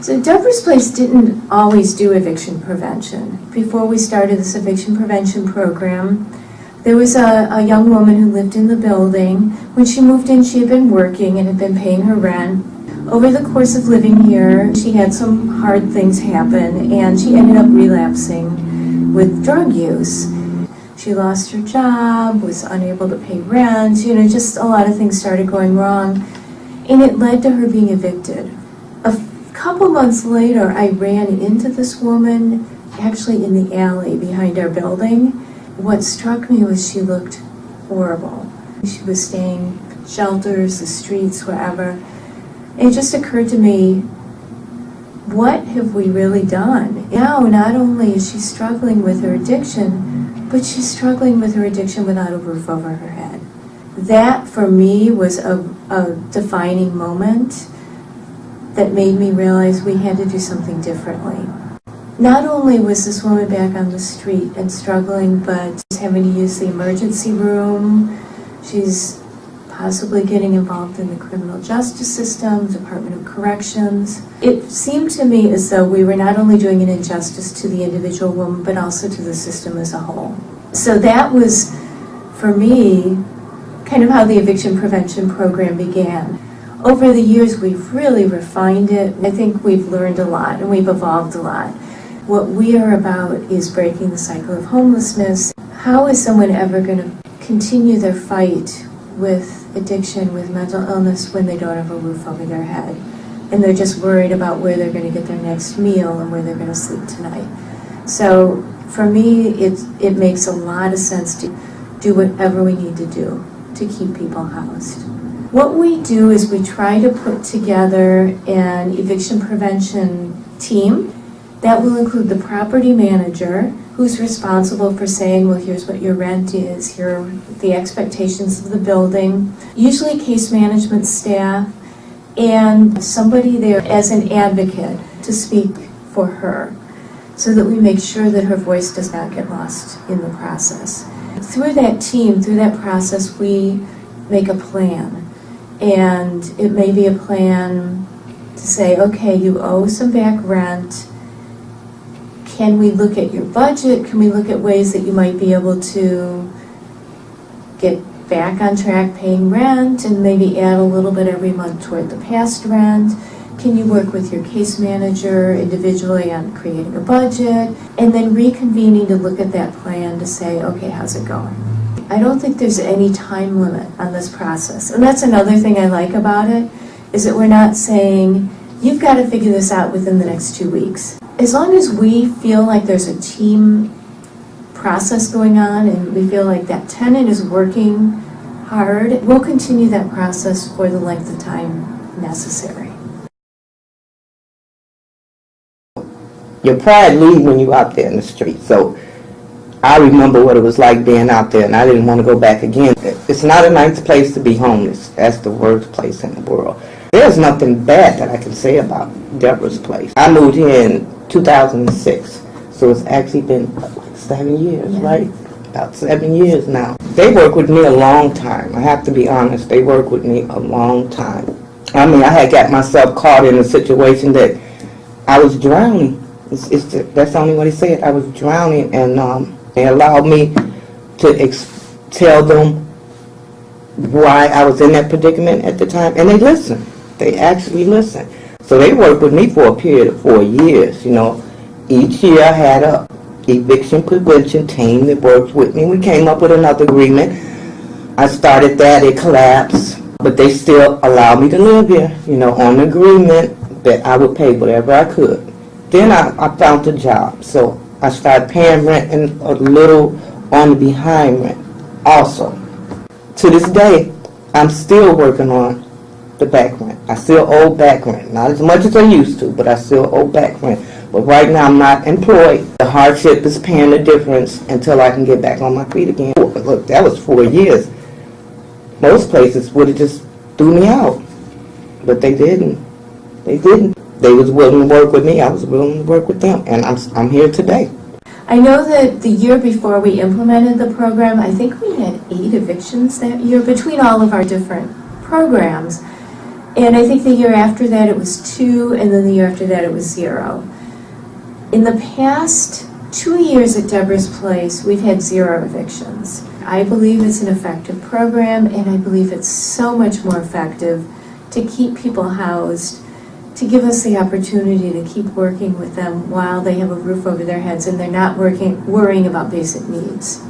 So Deborah's Place didn't always do eviction prevention. Before we started this eviction prevention program, there was a young woman who lived in the building. When she moved in, she had been working and had been paying her rent. Over the course of living here, she had some hard things happen, and she ended up relapsing with drug use. She lost her job, was unable to pay rent, just a lot of things started going wrong, and it led to her being evicted. A couple months later, I ran into this woman actually in the alley behind our building. What struck me was she looked horrible. She was staying in shelters, the streets, wherever. And it just occurred to me, what have we really done? Now, not only is she struggling with her addiction, but she's struggling with her addiction without a roof over her head. That, for me, was a defining moment that made me realize we had to do something differently. Not only was this woman back on the street and struggling, but she's having to use the emergency room. She's possibly getting involved in the criminal justice system, Department of Corrections. It seemed to me as though we were not only doing an injustice to the individual woman, but also to the system as a whole. So that was, for me, kind of how the eviction prevention program began. Over the years, we've really refined it. I think we've learned a lot and we've evolved a lot. What we are about is breaking the cycle of homelessness. How is someone ever going to continue their fight with addiction, with mental illness, when they don't have a roof over their head? And they're just worried about where they're going to get their next meal and where they're going to sleep tonight. So for me, it makes a lot of sense to do whatever we need to do to keep people housed. What we do is we try to put together an eviction prevention team that will include the property manager, who's responsible for saying, well, here's what your rent is, here are the expectations of the building, usually case management staff, and somebody there as an advocate to speak for her, so that we make sure that her voice does not get lost in the process. Through that team, through that process, we make a plan. And it may be a plan to say, okay, you owe some back rent. Can we look at your budget? Can we look at ways that you might be able to get back on track paying rent and maybe add a little bit every month toward the past rent? Can you work with your case manager individually on creating a budget? And then reconvening to look at that plan to say, okay, how's it going? I don't think there's any time limit on this process. And that's another thing I like about it, is that we're not saying, you've got to figure this out within the next 2 weeks. As long as we feel like there's a team process going on and we feel like that tenant is working hard, we'll continue that process for the length of time necessary. Your pride leaves when you're out there in the street. So I remember what it was like being out there, and I didn't want to go back again. It's not a nice place to be homeless. That's the worst place in the world. There's nothing bad that I can say about Deborah's Place. I moved here in 2006, so it's actually been like 7 years, right? About 7 years now. They work with me a long time. I have to be honest. They work with me a long time. I mean, I had got myself caught in a situation that I was drowning. That's the only way to say it. I was drowning, and they allowed me to tell them why I was in that predicament at the time, and they listened. They actually listened. So they worked with me for a period of 4 years. Each year I had a eviction prevention team that worked with me. We came up with another agreement. I started that. It collapsed, but they still allowed me to live here, on the agreement that I would pay whatever I could. Then I found a job, so I started paying rent and a little on the behind rent also. To this day, I'm still working on the back rent. I still owe back rent. Not as much as I used to, but I still owe back rent. But right now I'm not employed. The hardship is paying the difference until I can get back on my feet again. Look, that was 4 years. Most places would have just threw me out. But they didn't. They didn't. They was willing to work with me. I was willing to work with them. And I'm here today. I know that the year before we implemented the program, I think we had 8 evictions that year between all of our different programs. And I think the year after that it was 2, and then the year after that it was 0. In the past 2 years at Deborah's place, we've had 0 evictions. I believe it's an effective program, and I believe it's so much more effective to keep people housed, to give us the opportunity to keep working with them while they have a roof over their heads and they're not worrying about basic needs.